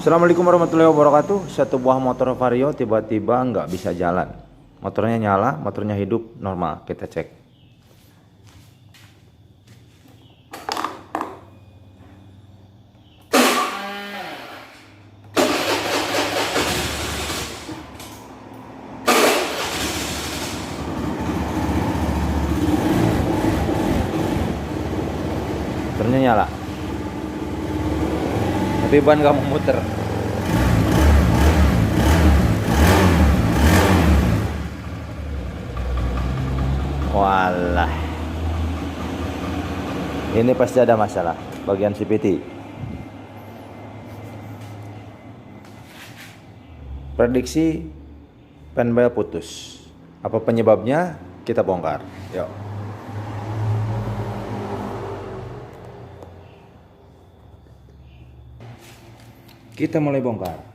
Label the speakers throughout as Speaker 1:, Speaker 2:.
Speaker 1: Assalamualaikum warahmatullahi wabarakatuh. Satu buah motor Vario tiba-tiba nggak bisa jalan. Motornya nyala, motornya hidup normal. Kita cek. Motornya nyala, tapi ban nggak mau muter. Walah, ini pasti ada masalah bagian CVT. Prediksi penbel putus. Apa penyebabnya? Kita bongkar. Yuk. Kita mulai bongkar.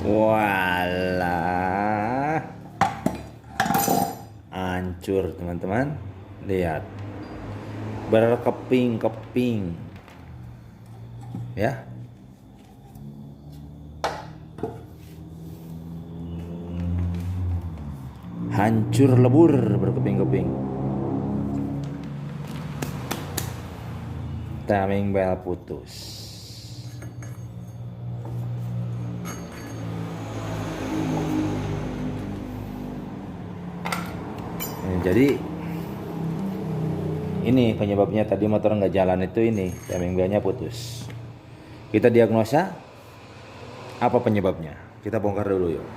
Speaker 1: Walah, hancur teman-teman. Lihat, berkeping-keping ya. Hancur lebur, berkeping-keping. Timing belt putus. Jadi ini penyebabnya, tadi motor nggak jalan itu ini timing belnya putus. Kita diagnosa apa penyebabnya, kita bongkar dulu yuk.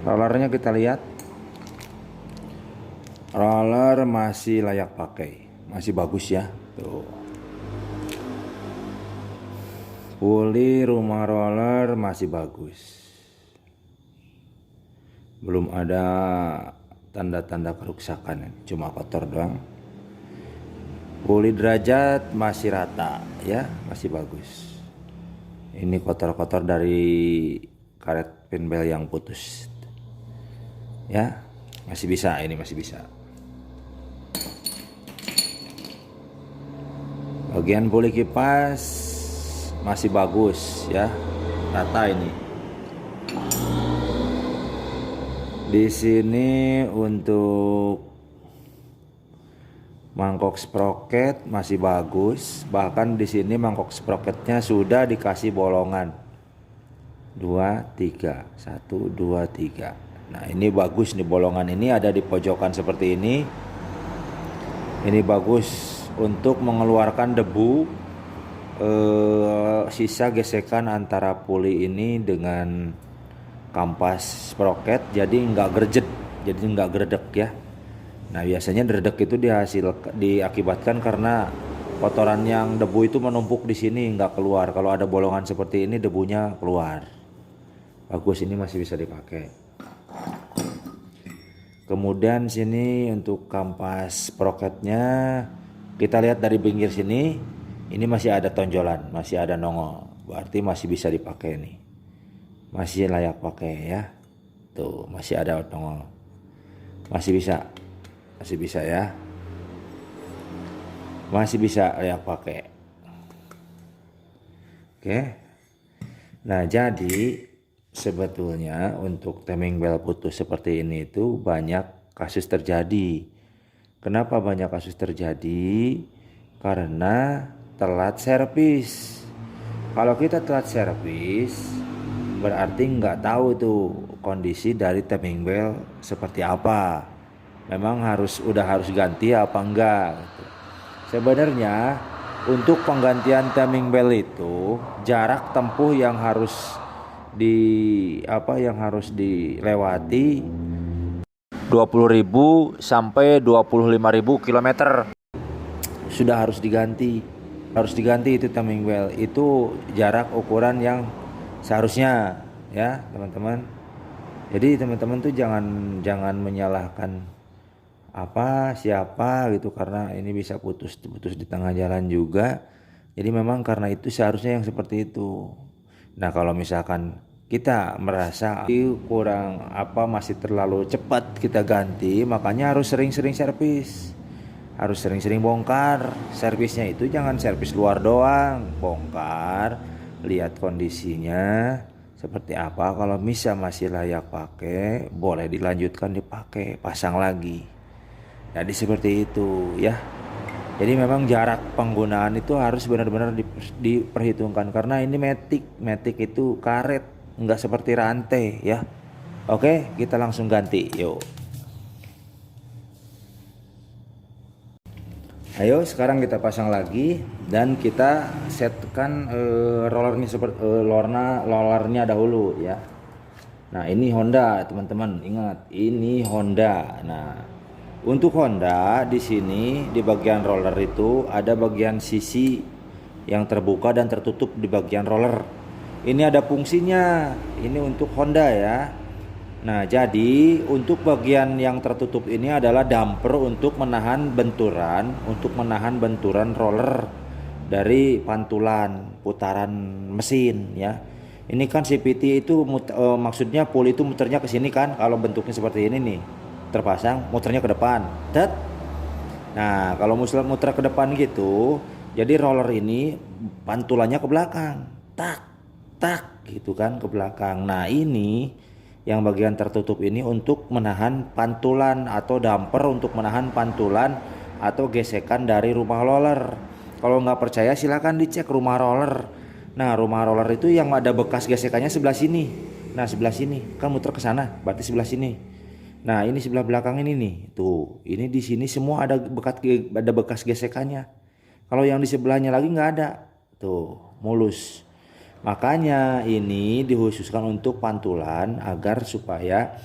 Speaker 1: Rollernya kita lihat, roller masih layak pakai, masih bagus ya. Tuh, puli rumah roller masih bagus, belum ada tanda-tanda kerusakan, cuma kotor doang. Puli derajat masih rata ya, masih bagus. Ini kotor-kotor dari karet pinbel yang putus ya, masih bisa, ini masih bisa. Bagian puli kipas masih bagus ya, rata ini. Di sini untuk mangkok sprocket masih bagus, bahkan di sini mangkok sprocketnya sudah dikasih bolongan 2, 3, 1, 2, 3. Nah ini bagus nih, bolongan ini ada di pojokan seperti ini. Ini bagus untuk mengeluarkan debu, sisa gesekan antara puli ini dengan kampas sprocket, jadi nggak gerjet, jadi nggak geredek ya. Nah biasanya geredek itu diakibatkan karena kotoran yang debu itu menumpuk di sini nggak keluar. Kalau ada bolongan seperti ini debunya keluar. Bagus, ini masih bisa dipakai. Kemudian sini untuk kampas sproketnya kita lihat dari pinggir sini, ini masih ada tonjolan, masih ada nongol. Berarti masih bisa dipakai nih. Masih layak pakai ya. Tuh, masih ada nongol. Masih bisa. Masih bisa ya. Masih bisa layak pakai. Oke. Nah, jadi sebetulnya untuk timing belt putus seperti ini itu banyak kasus terjadi. Kenapa banyak kasus terjadi? Karena telat servis. Kalau kita telat servis berarti nggak tahu tuh kondisi dari timing belt seperti apa. Memang udah harus ganti apa enggak gitu. Sebenarnya untuk penggantian timing belt itu jarak tempuh yang harus dilewati 20.000 sampai 25.000 kilometer sudah harus diganti. Harus diganti itu timing belt. Itu jarak ukuran yang seharusnya ya, teman-teman. Jadi teman-teman tuh jangan menyalahkan siapa gitu, karena ini bisa putus di tengah jalan juga. Jadi memang karena itu seharusnya yang seperti itu. Nah, kalau misalkan kita merasa kurang masih terlalu cepat kita ganti, makanya harus sering-sering servis. Harus sering-sering bongkar. Servisnya itu jangan servis luar doang, bongkar, lihat kondisinya seperti apa. Kalau masih layak pakai, boleh dilanjutkan dipakai, pasang lagi. Jadi seperti itu ya. Jadi memang jarak penggunaan itu harus benar-benar diperhitungkan, karena ini matic itu karet, nggak seperti rantai ya. Oke, kita langsung ganti yuk. Ayo sekarang kita pasang lagi dan kita setkan rollernya seperti rollernya dahulu ya. Nah, ini Honda teman-teman, ingat ini Honda. Nah, untuk Honda di sini di bagian roller itu ada bagian sisi yang terbuka dan tertutup di bagian roller. Ini ada fungsinya. Ini untuk Honda ya. Nah, jadi untuk bagian yang tertutup ini adalah damper untuk menahan benturan roller dari pantulan putaran mesin ya. Ini kan CVT itu maksudnya puli itu muternya ke sini kan, kalau bentuknya seperti ini nih. Terpasang muternya ke depan. Nah, kalau muter ke depan gitu, jadi roller ini pantulannya ke belakang. Tak gitu kan ke belakang. Nah, ini yang bagian tertutup ini untuk menahan pantulan atau damper untuk menahan pantulan atau gesekan dari rumah roller. Kalau nggak percaya silakan dicek rumah roller. Nah, rumah roller itu yang ada bekas gesekannya sebelah sini. Nah, sebelah sini kan muter ke sana, berarti sebelah sini. Nah, ini sebelah belakang ini nih. Tuh, ini di sini semua ada bekas gesekannya. Kalau yang di sebelahnya lagi nggak ada. Tuh, mulus. Makanya ini dikhususkan untuk pantulan agar supaya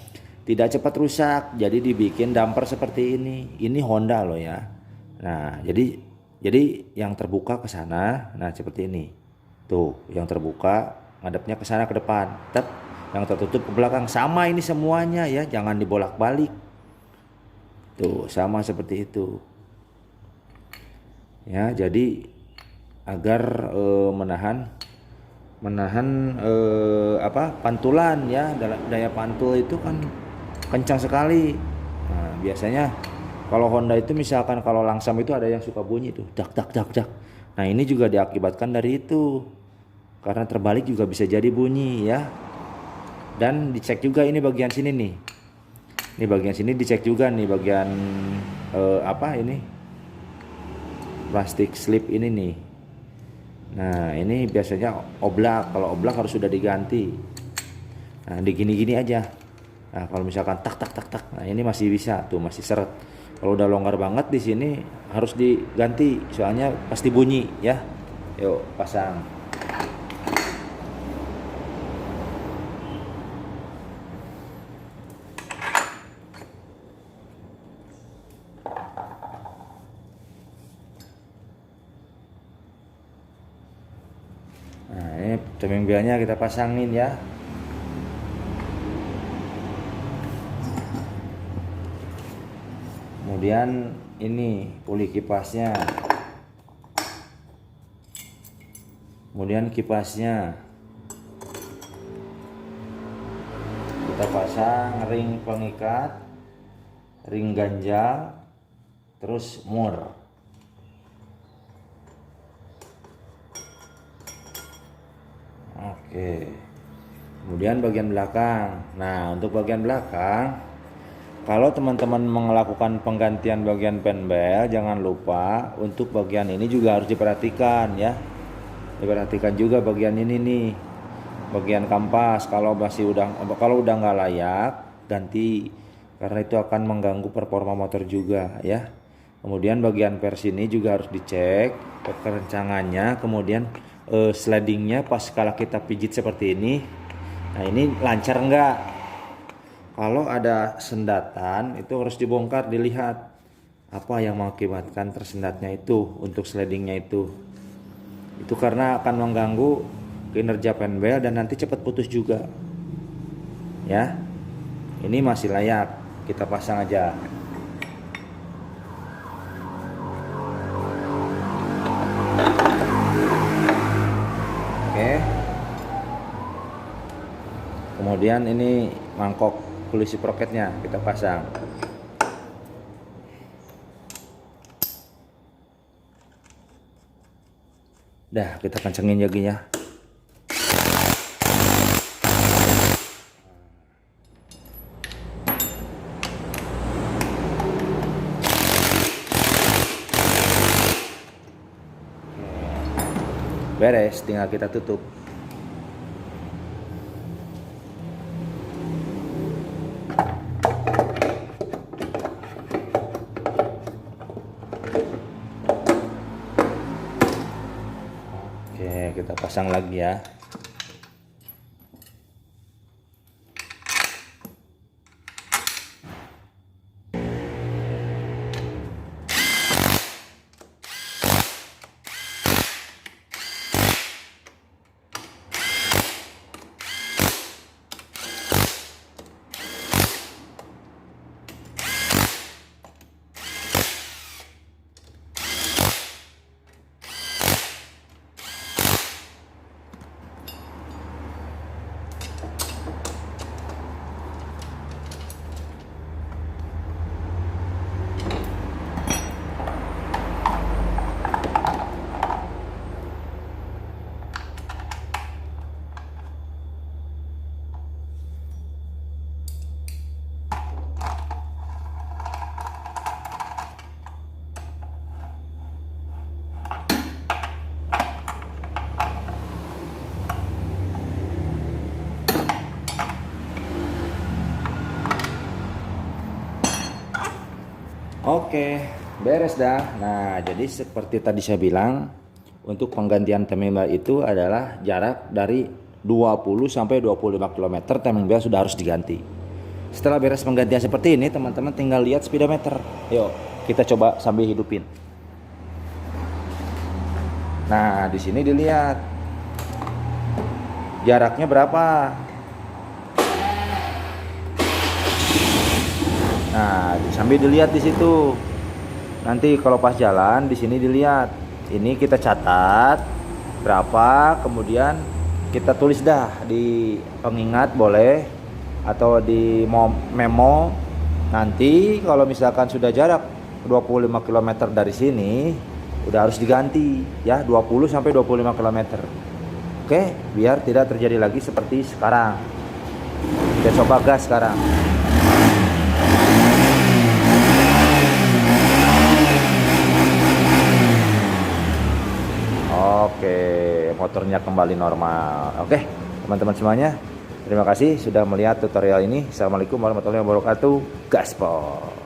Speaker 1: tidak cepat rusak. Jadi dibikin damper seperti ini. Ini Honda loh ya. Nah, jadi yang terbuka ke sana, nah seperti ini. Tuh, yang terbuka ngadepnya ke sana ke depan. Yang tertutup ke belakang. Sama ini semuanya ya, jangan dibolak-balik. Tuh, sama seperti itu. Ya, jadi agar menahan pantulan ya. Daya pantul itu kan kencang sekali. Nah, biasanya kalau Honda itu misalkan kalau langsam itu ada yang suka bunyi tuh dak. Nah, ini juga diakibatkan dari itu. Karena terbalik juga bisa jadi bunyi ya. Dan dicek juga ini bagian sini nih. Ini bagian sini dicek juga nih bagian ini plastik slip ini nih. Nah, ini biasanya oblak. Kalau oblak harus sudah diganti. Nah, digini-gini aja. Nah, kalau misalkan tak. Nah, ini masih bisa tuh, masih seret. Kalau udah longgar banget di sini harus diganti, soalnya pasti bunyi ya. Yuk, pasang. Timing belnya kita pasangin ya. Kemudian ini puli kipasnya. Kemudian kipasnya kita pasang ring pengikat, ring ganjal, terus mur. Oke. Kemudian bagian belakang. Nah, untuk bagian belakang, kalau teman-teman melakukan penggantian bagian penbel, jangan lupa untuk bagian ini juga harus diperhatikan ya. Diperhatikan juga bagian ini nih, bagian kampas. Kalau udah nggak layak, ganti, karena itu akan mengganggu performa motor juga ya. Kemudian bagian pers ini juga harus dicek kekencangannya, kemudian slidingnya pas kalau kita pijit seperti ini. Nah, ini lancar enggak? Kalau ada sendatan itu harus dibongkar, dilihat apa yang mengakibatkan tersendatnya itu untuk slidingnya itu. Itu karena akan mengganggu kinerja penbel dan nanti cepat putus juga. Ya. Ini masih layak, kita pasang aja. Oke. Kemudian ini mangkok polisi sproketnya kita pasang. Dah, kita kencengin jaginya. Beres, tinggal kita tutup. Oke, kita pasang lagi ya. Oke, beres dah. Nah, jadi seperti tadi saya bilang, untuk penggantian timing belt itu adalah jarak dari 20 sampai 25 km timing belt sudah harus diganti. Setelah beres penggantian seperti ini, teman-teman tinggal lihat speedometer. Yuk, kita coba sambil hidupin. Nah, di sini dilihat jaraknya berapa. Nah, sambil dilihat di situ. Nanti kalau pas jalan di sini dilihat. Ini kita catat berapa, kemudian kita tulis dah di pengingat boleh atau di memo. Nanti kalau misalkan sudah jarak 25 km dari sini udah harus diganti ya, 20 sampai 25 km. Oke, biar tidak terjadi lagi seperti sekarang. Kita coba gas sekarang. Oke, motornya kembali normal. Oke, teman-teman semuanya, terima kasih sudah melihat tutorial ini. Assalamualaikum warahmatullahi wabarakatuh. Gaspol.